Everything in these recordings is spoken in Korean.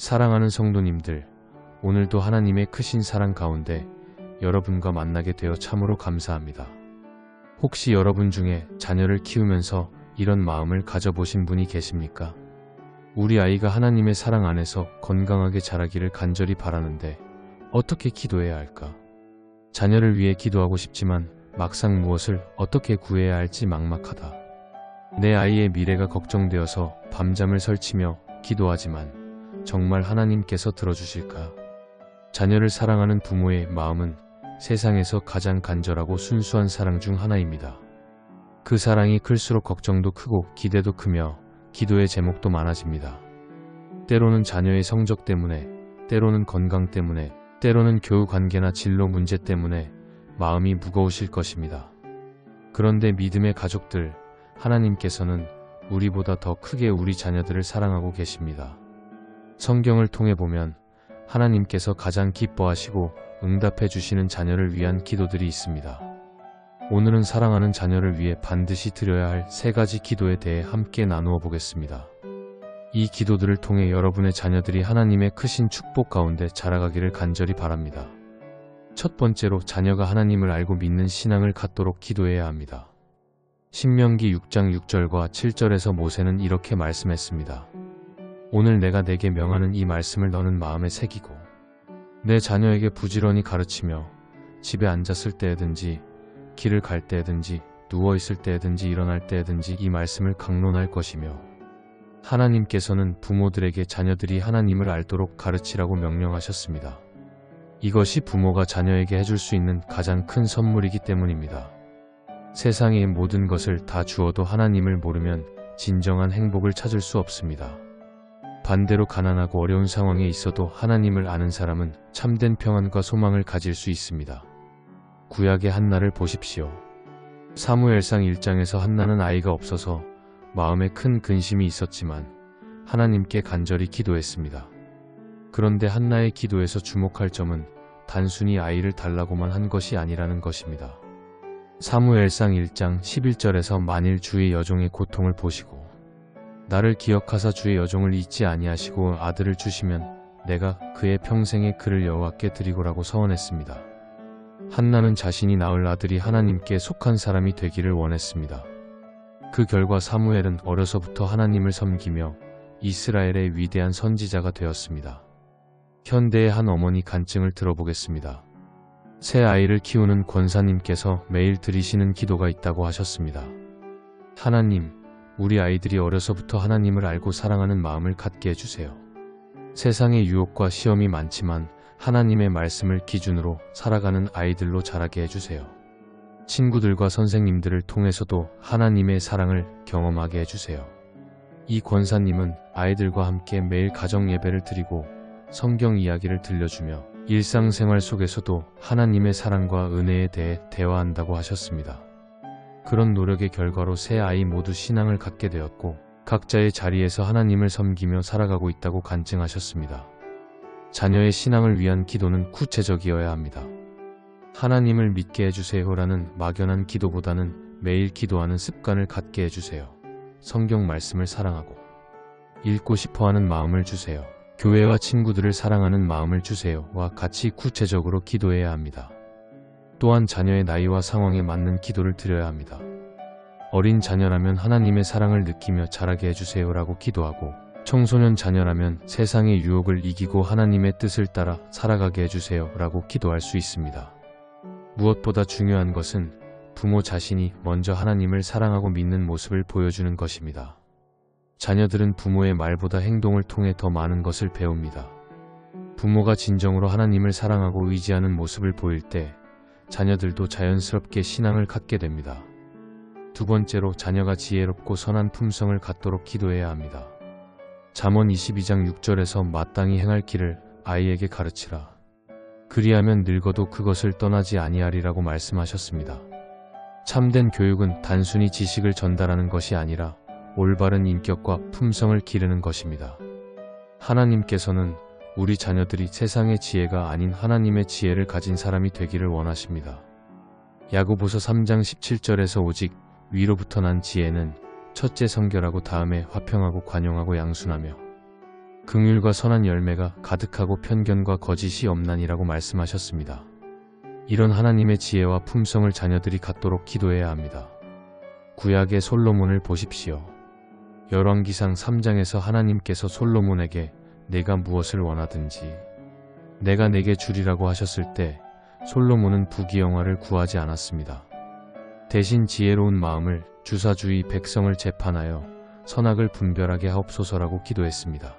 사랑하는 성도님들, 오늘도 하나님의 크신 사랑 가운데 여러분과 만나게 되어 참으로 감사합니다. 혹시 여러분 중에 자녀를 키우면서 이런 마음을 가져보신 분이 계십니까? 우리 아이가 하나님의 사랑 안에서 건강하게 자라기를 간절히 바라는데 어떻게 기도해야 할까? 자녀를 위해 기도하고 싶지만 막상 무엇을 어떻게 구해야 할지 막막하다. 내 아이의 미래가 걱정되어서 밤잠을 설치며 기도하지만 정말 하나님께서 들어주실까? 자녀를 사랑하는 부모의 마음은 세상에서 가장 간절하고 순수한 사랑 중 하나입니다. 그 사랑이 클수록 걱정도 크고 기대도 크며 기도의 제목도 많아집니다. 때로는 자녀의 성적 때문에, 때로는 건강 때문에, 때로는 교우 관계나 진로 문제 때문에 마음이 무거우실 것입니다. 그런데 믿음의 가족들, 하나님께서는 우리보다 더 크게 우리 자녀들을 사랑하고 계십니다. 성경을 통해 보면 하나님께서 가장 기뻐하시고 응답해 주시는 자녀를 위한 기도들이 있습니다. 오늘은 사랑하는 자녀를 위해 반드시 드려야 할 3가지 기도에 대해 함께 나누어 보겠습니다. 이 기도들을 통해 여러분의 자녀들이 하나님의 크신 축복 가운데 자라가기를 간절히 바랍니다. 첫 번째로, 자녀가 하나님을 알고 믿는 신앙을 갖도록 기도해야 합니다. 신명기 6장 6절과 7절에서 모세는 이렇게 말씀했습니다. 오늘 내가 내게 명하는 이 말씀을 너는 마음에 새기고 내 자녀에게 부지런히 가르치며 집에 앉았을 때에든지 길을 갈 때에든지 누워있을 때에든지 일어날 때에든지 이 말씀을 강론할 것이며, 하나님께서는 부모들에게 자녀들이 하나님을 알도록 가르치라고 명령하셨습니다. 이것이 부모가 자녀에게 해줄 수 있는 가장 큰 선물이기 때문입니다. 세상의 모든 것을 다 주어도 하나님을 모르면 진정한 행복을 찾을 수 없습니다. 반대로 가난하고 어려운 상황에 있어도 하나님을 아는 사람은 참된 평안과 소망을 가질 수 있습니다. 구약의 한나를 보십시오. 사무엘상 1장에서 한나는 아이가 없어서 마음에 큰 근심이 있었지만 하나님께 간절히 기도했습니다. 그런데 한나의 기도에서 주목할 점은 단순히 아이를 달라고만 한 것이 아니라는 것입니다. 사무엘상 1장 11절에서 만일 주의 여종의 고통을 보시고 나를 기억하사 주의 여종을 잊지 아니하시고 아들을 주시면 내가 그의 평생에 그를 여호와께 드리고라고 서원했습니다. 한나는 자신이 낳을 아들이 하나님께 속한 사람이 되기를 원했습니다. 그 결과 사무엘은 어려서부터 하나님을 섬기며 이스라엘의 위대한 선지자가 되었습니다. 현대의 한 어머니 간증을 들어보겠습니다. 새 아이를 키우는 권사님께서 매일 드리시는 기도가 있다고 하셨습니다. 하나님, 우리 아이들이 어려서부터 하나님을 알고 사랑하는 마음을 갖게 해주세요. 세상의 유혹과 시험이 많지만 하나님의 말씀을 기준으로 살아가는 아이들로 자라게 해주세요. 친구들과 선생님들을 통해서도 하나님의 사랑을 경험하게 해주세요. 이 권사님은 아이들과 함께 매일 가정 예배를 드리고 성경 이야기를 들려주며 일상생활 속에서도 하나님의 사랑과 은혜에 대해 대화한다고 하셨습니다. 그런 노력의 결과로 세 아이 모두 신앙을 갖게 되었고 각자의 자리에서 하나님을 섬기며 살아가고 있다고 간증하셨습니다. 자녀의 신앙을 위한 기도는 구체적이어야 합니다. 하나님을 믿게 해주세요라는 막연한 기도보다는 매일 기도하는 습관을 갖게 해주세요. 성경 말씀을 사랑하고 읽고 싶어하는 마음을 주세요. 교회와 친구들을 사랑하는 마음을 주세요와 같이 구체적으로 기도해야 합니다. 또한 자녀의 나이와 상황에 맞는 기도를 드려야 합니다. 어린 자녀라면 하나님의 사랑을 느끼며 자라게 해주세요라고 기도하고, 청소년 자녀라면 세상의 유혹을 이기고 하나님의 뜻을 따라 살아가게 해주세요라고 기도할 수 있습니다. 무엇보다 중요한 것은 부모 자신이 먼저 하나님을 사랑하고 믿는 모습을 보여주는 것입니다. 자녀들은 부모의 말보다 행동을 통해 더 많은 것을 배웁니다. 부모가 진정으로 하나님을 사랑하고 의지하는 모습을 보일 때 자녀들도 자연스럽게 신앙을 갖게 됩니다. 두 번째로, 자녀가 지혜롭고 선한 품성을 갖도록 기도해야 합니다. 잠언 22장 6절에서 마땅히 행할 길을 아이에게 가르치라. 그리하면 늙어도 그것을 떠나지 아니하리라고 말씀하셨습니다. 참된 교육은 단순히 지식을 전달하는 것이 아니라 올바른 인격과 품성을 기르는 것입니다. 하나님께서는 우리 자녀들이 세상의 지혜가 아닌 하나님의 지혜를 가진 사람이 되기를 원하십니다. 야고보서 3장 17절에서 오직 위로부터 난 지혜는 첫째 성결하고 다음에 화평하고 관용하고 양순하며 긍휼과 선한 열매가 가득하고 편견과 거짓이 없나니라고 말씀하셨습니다. 이런 하나님의 지혜와 품성을 자녀들이 갖도록 기도해야 합니다. 구약의 솔로몬을 보십시오. 열왕기상 3장에서 하나님께서 솔로몬에게 내가 무엇을 원하든지 내가 내게 주리라고 하셨을 때 솔로몬은 부귀영화를 구하지 않았습니다. 대신 지혜로운 마음을 주사주의 백성을 재판하여 선악을 분별하게 하옵소서라고 기도했습니다.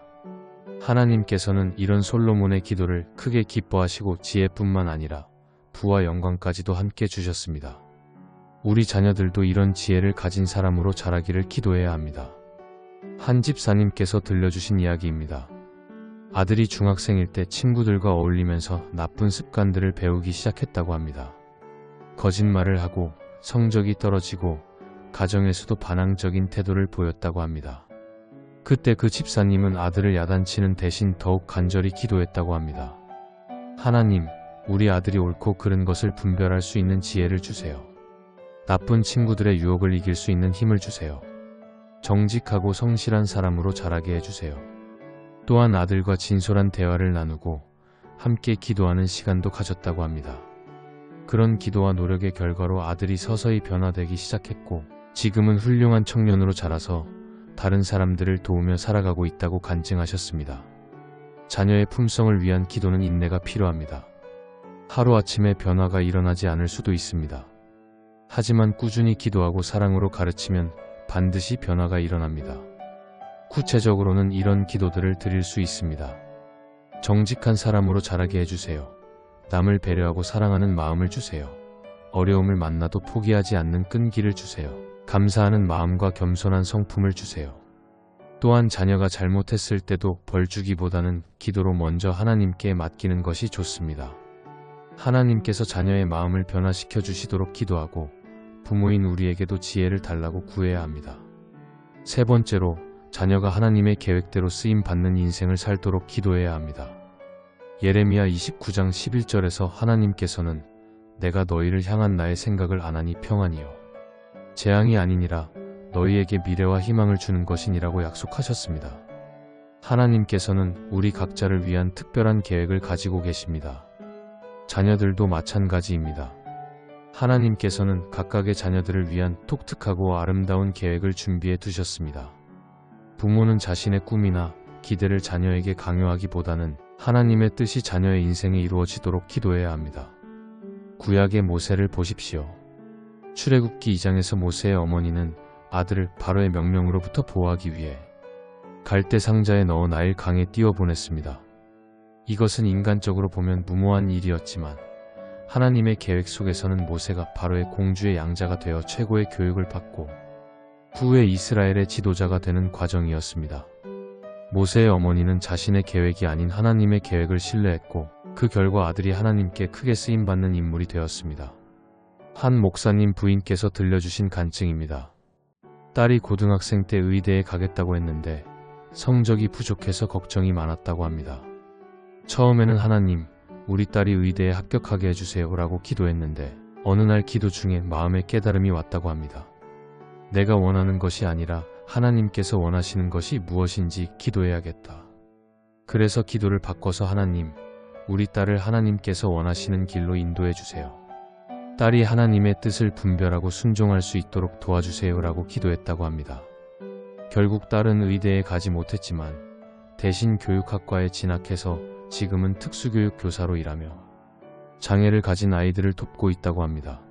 하나님께서는 이런 솔로몬의 기도를 크게 기뻐하시고 지혜뿐만 아니라 부와 영광까지도 함께 주셨습니다. 우리 자녀들도 이런 지혜를 가진 사람으로 자라기를 기도해야 합니다. 한 집사님께서 들려주신 이야기입니다. 아들이 중학생일 때 친구들과 어울리면서 나쁜 습관들을 배우기 시작했다고 합니다. 거짓말을 하고 성적이 떨어지고 가정에서도 반항적인 태도를 보였다고 합니다. 그때 그 집사님은 아들을 야단치는 대신 더욱 간절히 기도했다고 합니다. 하나님, 우리 아들이 옳고 그른 것을 분별할 수 있는 지혜를 주세요. 나쁜 친구들의 유혹을 이길 수 있는 힘을 주세요. 정직하고 성실한 사람으로 자라게 해주세요. 또한 아들과 진솔한 대화를 나누고 함께 기도하는 시간도 가졌다고 합니다. 그런 기도와 노력의 결과로 아들이 서서히 변화되기 시작했고 지금은 훌륭한 청년으로 자라서 다른 사람들을 도우며 살아가고 있다고 간증하셨습니다. 자녀의 품성을 위한 기도는 인내가 필요합니다. 하루아침에 변화가 일어나지 않을 수도 있습니다. 하지만 꾸준히 기도하고 사랑으로 가르치면 반드시 변화가 일어납니다. 구체적으로는 이런 기도들을 드릴 수 있습니다. 정직한 사람으로 자라게 해주세요. 남을 배려하고 사랑하는 마음을 주세요. 어려움을 만나도 포기하지 않는 끈기를 주세요. 감사하는 마음과 겸손한 성품을 주세요. 또한 자녀가 잘못했을 때도 벌 주기보다는 기도로 먼저 하나님께 맡기는 것이 좋습니다. 하나님께서 자녀의 마음을 변화시켜 주시도록 기도하고 부모인 우리에게도 지혜를 달라고 구해야 합니다. 세 번째로, 자녀가 하나님의 계획대로 쓰임받는 인생을 살도록 기도해야 합니다. 예레미야 29장 11절에서 하나님께서는 내가 너희를 향한 나의 생각을 아나니 평안이요 재앙이 아니니라 너희에게 미래와 희망을 주는 것이니라고 약속하셨습니다. 하나님께서는 우리 각자를 위한 특별한 계획을 가지고 계십니다. 자녀들도 마찬가지입니다. 하나님께서는 각각의 자녀들을 위한 독특하고 아름다운 계획을 준비해 두셨습니다. 부모는 자신의 꿈이나 기대를 자녀에게 강요하기보다는 하나님의 뜻이 자녀의 인생에 이루어지도록 기도해야 합니다. 구약의 모세를 보십시오. 출애굽기 2장에서 모세의 어머니는 아들을 바로의 명령으로부터 보호하기 위해 갈대 상자에 넣어 나일 강에 띄워보냈습니다. 이것은 인간적으로 보면 무모한 일이었지만 하나님의 계획 속에서는 모세가 바로의 공주의 양자가 되어 최고의 교육을 받고 후에 이스라엘의 지도자가 되는 과정이었습니다. 모세의 어머니는 자신의 계획이 아닌 하나님의 계획을 신뢰했고 그 결과 아들이 하나님께 크게 쓰임받는 인물이 되었습니다. 한 목사님 부인께서 들려주신 간증입니다. 딸이 고등학생 때 의대에 가겠다고 했는데 성적이 부족해서 걱정이 많았다고 합니다. 처음에는 하나님, 우리 딸이 의대에 합격하게 해주세요 라고 기도했는데 어느 날 기도 중에 마음의 깨달음이 왔다고 합니다. 내가 원하는 것이 아니라 하나님께서 원하시는 것이 무엇인지 기도해야겠다. 그래서 기도를 바꿔서 하나님, 우리 딸을 하나님께서 원하시는 길로 인도해 주세요. 딸이 하나님의 뜻을 분별하고 순종할 수 있도록 도와주세요 라고 기도했다고 합니다. 결국 딸은 의대에 가지 못했지만 대신 교육학과에 진학해서 지금은 특수교육 교사로 일하며 장애를 가진 아이들을 돕고 있다고 합니다.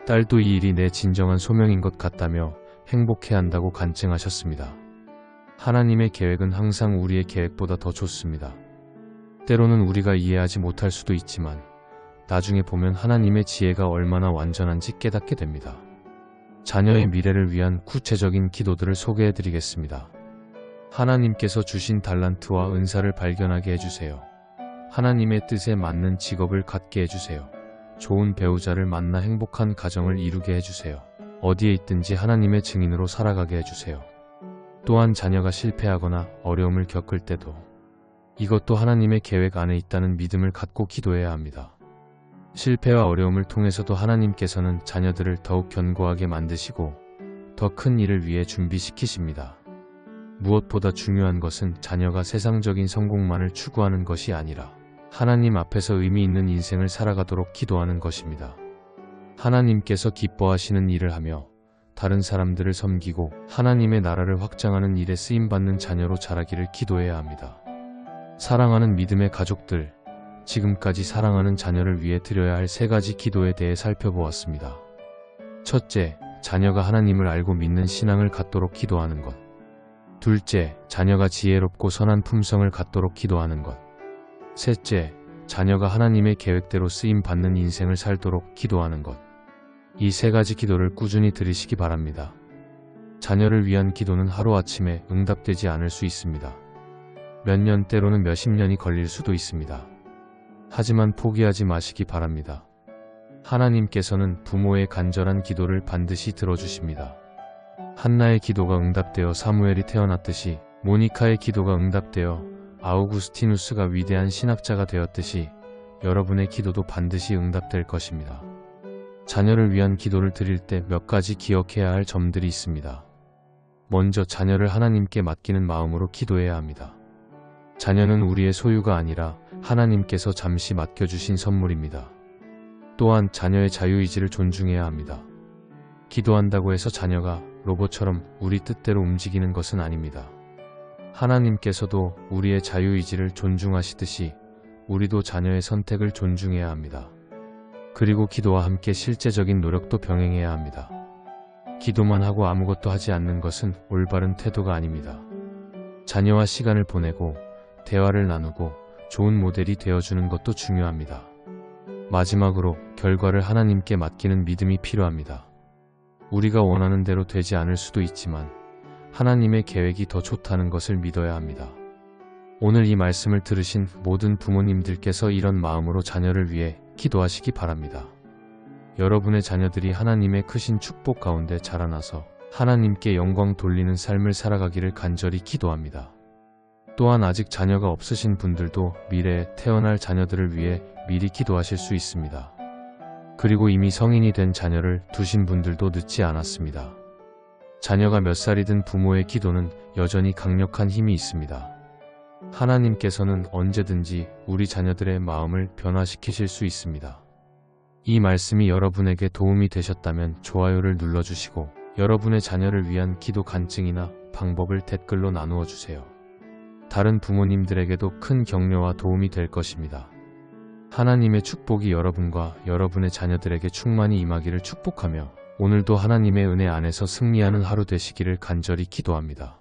딸도 이 일이 내 진정한 소명인 것 같다며 행복해한다고 간증하셨습니다. 하나님의 계획은 항상 우리의 계획보다 더 좋습니다. 때로는 우리가 이해하지 못할 수도 있지만 나중에 보면 하나님의 지혜가 얼마나 완전한지 깨닫게 됩니다. 자녀의 미래를 위한 구체적인 기도들을 소개해드리겠습니다. 하나님께서 주신 달란트와 은사를 발견하게 해주세요. 하나님의 뜻에 맞는 직업을 갖게 해주세요. 좋은 배우자를 만나 행복한 가정을 이루게 해주세요. 어디에 있든지 하나님의 증인으로 살아가게 해주세요. 또한 자녀가 실패하거나 어려움을 겪을 때도 이것도 하나님의 계획 안에 있다는 믿음을 갖고 기도해야 합니다. 실패와 어려움을 통해서도 하나님께서는 자녀들을 더욱 견고하게 만드시고 더 큰 일을 위해 준비시키십니다. 무엇보다 중요한 것은 자녀가 세상적인 성공만을 추구하는 것이 아니라 하나님 앞에서 의미 있는 인생을 살아가도록 기도하는 것입니다. 하나님께서 기뻐하시는 일을 하며 다른 사람들을 섬기고 하나님의 나라를 확장하는 일에 쓰임받는 자녀로 자라기를 기도해야 합니다. 사랑하는 믿음의 가족들, 지금까지 사랑하는 자녀를 위해 드려야 할 3가지 기도에 대해 살펴보았습니다. 첫째, 자녀가 하나님을 알고 믿는 신앙을 갖도록 기도하는 것. 둘째, 자녀가 지혜롭고 선한 품성을 갖도록 기도하는 것. 셋째, 자녀가 하나님의 계획대로 쓰임받는 인생을 살도록 기도하는 것. 이 3가지 기도를 꾸준히 드리시기 바랍니다. 자녀를 위한 기도는 하루아침에 응답되지 않을 수 있습니다. 몇 년, 때로는 몇십 년이 걸릴 수도 있습니다. 하지만 포기하지 마시기 바랍니다. 하나님께서는 부모의 간절한 기도를 반드시 들어주십니다. 한나의 기도가 응답되어 사무엘이 태어났듯이, 모니카의 기도가 응답되어 아우구스티누스가 위대한 신학자가 되었듯이 여러분의 기도도 반드시 응답될 것입니다. 자녀를 위한 기도를 드릴 때 몇 가지 기억해야 할 점들이 있습니다. 먼저, 자녀를 하나님께 맡기는 마음으로 기도해야 합니다. 자녀는 우리의 소유가 아니라 하나님께서 잠시 맡겨주신 선물입니다. 또한 자녀의 자유의지를 존중해야 합니다. 기도한다고 해서 자녀가 로봇처럼 우리 뜻대로 움직이는 것은 아닙니다. 하나님께서도 우리의 자유의지를 존중하시듯이 우리도 자녀의 선택을 존중해야 합니다. 그리고 기도와 함께 실제적인 노력도 병행해야 합니다. 기도만 하고 아무것도 하지 않는 것은 올바른 태도가 아닙니다. 자녀와 시간을 보내고 대화를 나누고 좋은 모델이 되어주는 것도 중요합니다. 마지막으로, 결과를 하나님께 맡기는 믿음이 필요합니다. 우리가 원하는 대로 되지 않을 수도 있지만 하나님의 계획이 더 좋다는 것을 믿어야 합니다. 오늘 이 말씀을 들으신 모든 부모님들께서 이런 마음으로 자녀를 위해 기도하시기 바랍니다. 여러분의 자녀들이 하나님의 크신 축복 가운데 자라나서 하나님께 영광 돌리는 삶을 살아가기를 간절히 기도합니다. 또한 아직 자녀가 없으신 분들도 미래에 태어날 자녀들을 위해 미리 기도하실 수 있습니다. 그리고 이미 성인이 된 자녀를 두신 분들도 늦지 않았습니다. 자녀가 몇 살이든 부모의 기도는 여전히 강력한 힘이 있습니다. 하나님께서는 언제든지 우리 자녀들의 마음을 변화시키실 수 있습니다. 이 말씀이 여러분에게 도움이 되셨다면 좋아요를 눌러주시고 여러분의 자녀를 위한 기도 간증이나 방법을 댓글로 나누어 주세요. 다른 부모님들에게도 큰 격려와 도움이 될 것입니다. 하나님의 축복이 여러분과 여러분의 자녀들에게 충만히 임하기를 축복하며 오늘도 하나님의 은혜 안에서 승리하는 하루 되시기를 간절히 기도합니다.